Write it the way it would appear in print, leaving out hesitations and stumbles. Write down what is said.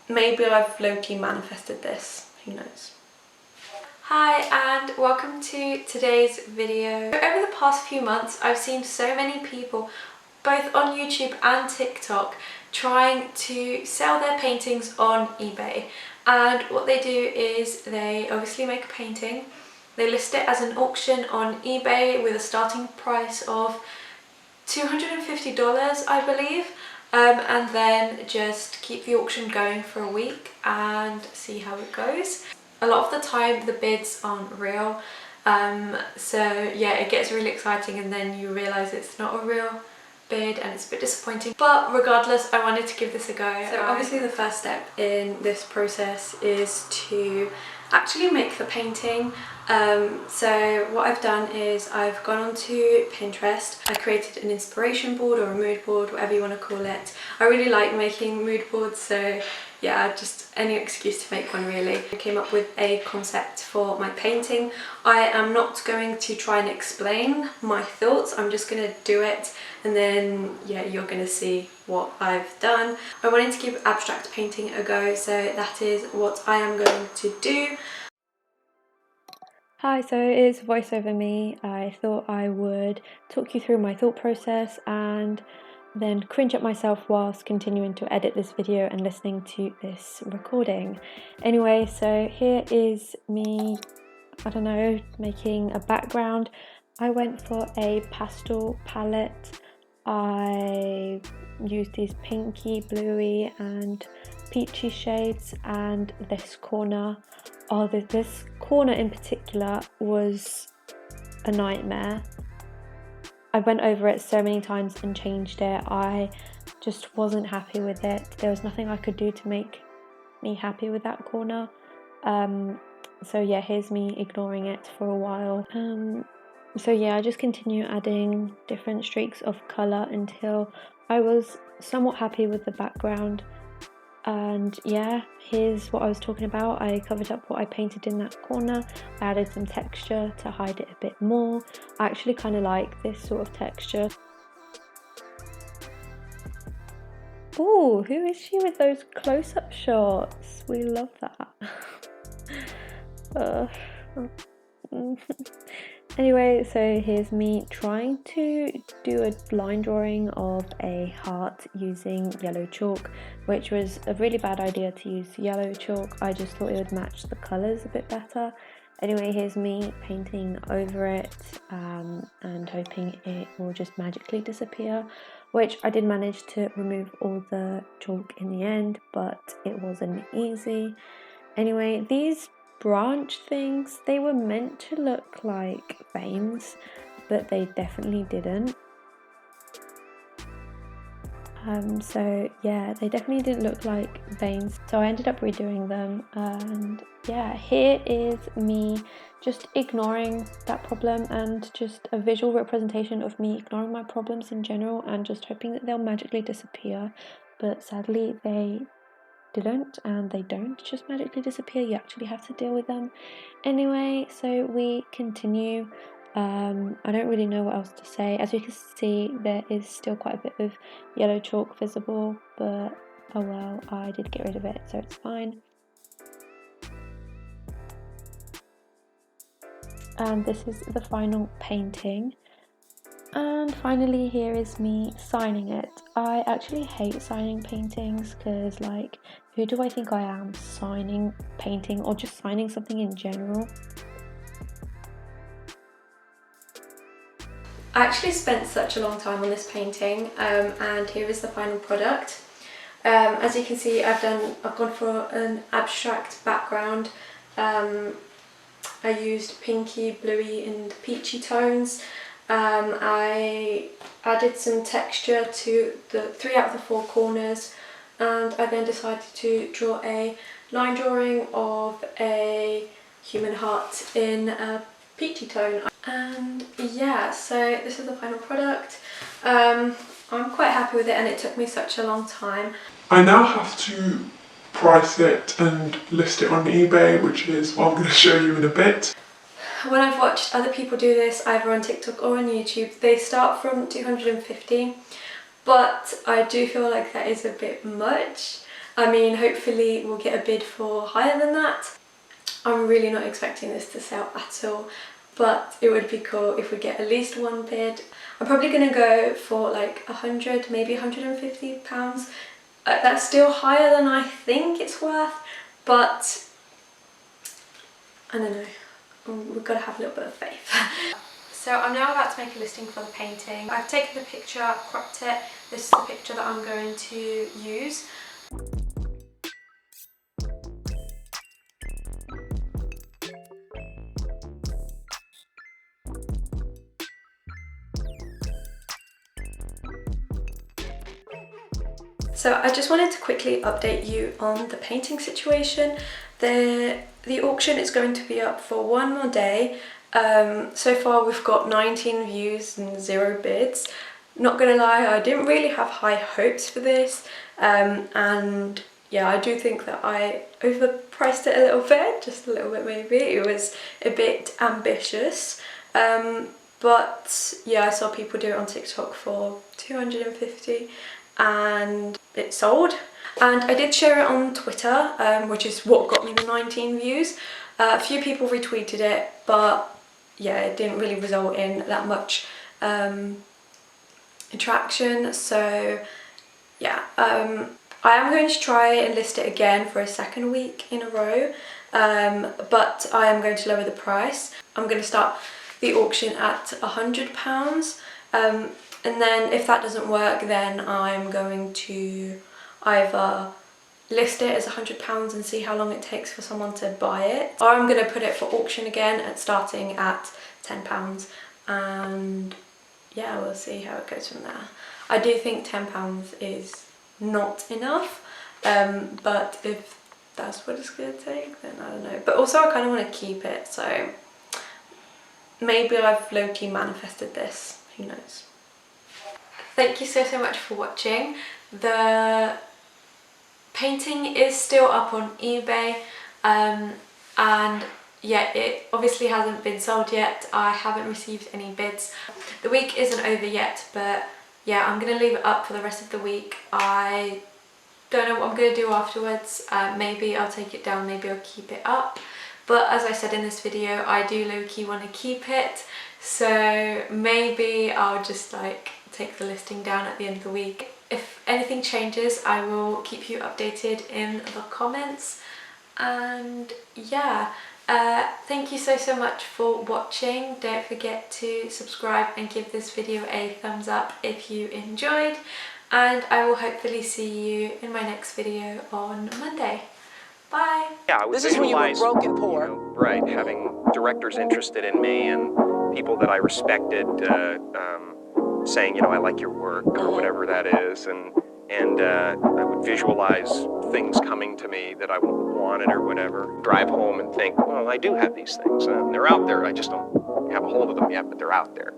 maybe I've low-key manifested this, who knows. Hi and welcome to today's video. Over the past few months I've seen so many people both on YouTube and TikTok trying to sell their paintings on eBay, and what they do is they obviously make a painting, they list it as an auction on eBay with a starting price of $250 I believe, and then just keep the auction going for a week and see how it goes. A lot of the time the bids aren't real, so yeah, it gets really exciting and then you realise it's not a real bid and it's a bit disappointing, but regardless I wanted to give this a go. So obviously the first step in this process is to actually make the painting. So what I've done is I've gone onto Pinterest. I created an inspiration board or a mood board, whatever you want to call it. I really like making mood boards, so yeah, just any excuse to make one really. I came up with a concept for my painting. I am not going to try and explain my thoughts, I'm just going to do it and then yeah, you're going to see what I've done. I wanted to give abstract painting a go, so that is what I am going to do. Hi, so it's voiceover me. I thought I would talk you through my thought process and then cringe at myself whilst continuing to edit this video and listening to this recording. Anyway, so here is me, I don't know, making a background. I went for a pastel palette. I used these pinky, bluey and peachy shades, and this corner, this corner in particular was a nightmare. I went over it so many times and changed it. I just wasn't happy with it. There was nothing I could do to make me happy with that corner. So yeah, here's me ignoring it for a while. So yeah, I just continue adding different streaks of colour until I was somewhat happy with the background. And yeah, here's what I was talking about. I covered up what I painted in that corner. I added some texture to hide it a bit more. I actually kind of like this sort of texture. Ooh, who is she with those close-up shots? We love that. Anyway, so here's me trying to do a line drawing of a heart using yellow chalk, which was a really bad idea to use yellow chalk. I just thought it would match the colours a bit better. Anyway, here's me painting over it and hoping it will just magically disappear, which I did manage to remove all the chalk in the end, but it wasn't easy. Anyway, these branch things, they were meant to look like veins, but they definitely didn't. So yeah, they definitely didn't look like veins, so I ended up redoing them. And yeah, here is me just ignoring that problem and just a visual representation of me ignoring my problems in general and just hoping that they'll magically disappear, but sadly they didn't, and they don't just magically disappear. You actually have to deal with them. Anyway, so we continue. I don't really know what else to say. As you can see, there is still quite a bit of yellow chalk visible, but oh well, I did get rid of it, so it's fine. And this is the final painting. And finally, here is me signing it. I actually hate signing paintings because, like, who do I think I am signing painting or just signing something in general? I actually spent such a long time on this painting, and here is the final product. As you can see, I've gone for an abstract background. I used pinky, bluey and peachy tones. I added some texture to the 3 out of the 4 corners, and I then decided to draw a line drawing of a human heart in a peachy tone. And yeah, so this is the final product. I'm quite happy with it, and it took me such a long time. I now have to price it and list it on eBay, which is what I'm going to show you in a bit. When I've watched other people do this, either on TikTok or on YouTube, they start from $250, but I do feel like that is a bit much. I mean, hopefully we'll get a bid for higher than that. I'm really not expecting this to sell at all, but it would be cool if we get at least one bid. I'm probably going to go for like 100, maybe 150 pounds. That's still higher than I think it's worth, but I don't know, we've got to have a little bit of faith. So I'm now about to make a listing for the painting. I've taken the picture, cropped it. This is the picture that I'm going to use. So I just wanted to quickly update you on the painting situation. The auction is going to be up for one more day. So far we've got 19 views and 0 bids. Not gonna lie, I didn't really have high hopes for this, and yeah, I do think that I overpriced it a little bit, just a little bit maybe. It was a bit ambitious, but yeah, I saw people do it on TikTok for 250 and it sold. And I did share it on Twitter, which is what got me the 19 views. A few people retweeted it, but yeah, it didn't really result in that much attraction. So yeah, I am going to try and list it again for a second week in a row, but I am going to lower the price. I'm going to start the auction at £100, and then if that doesn't work, then I'm going to either list it as £100 and see how long it takes for someone to buy it, or I'm going to put it for auction again at starting at £10, and yeah, we'll see how it goes from there. I do think £10 is not enough, but if that's what it's going to take, then I don't know. But also I kind of want to keep it, so maybe I've low-key manifested this, who knows. Thank you so much for watching. The painting is still up on eBay, and yeah, it obviously hasn't been sold yet. I haven't received any bids. The week isn't over yet, but yeah, I'm gonna leave it up for the rest of the week. I don't know what I'm gonna do afterwards. Maybe I'll take it down, maybe I'll keep it up. But as I said in this video, I do low-key want to keep it, so maybe I'll just like take the listing down at the end of the week. If anything changes, I will keep you updated in the comments. And yeah, thank you so much for watching. Don't forget to subscribe and give this video a thumbs up if you enjoyed, and I will hopefully see you in my next video on Monday. Bye! Yeah, I would this is when you were broke and poor. You know, right, having directors interested in me and people that I respected saying, you know, I like your work or whatever that is, and I would visualize things coming to me that I wanted or whatever. Drive home and think, well, I do have these things. They're out there. I just don't have a hold of them yet, but they're out there.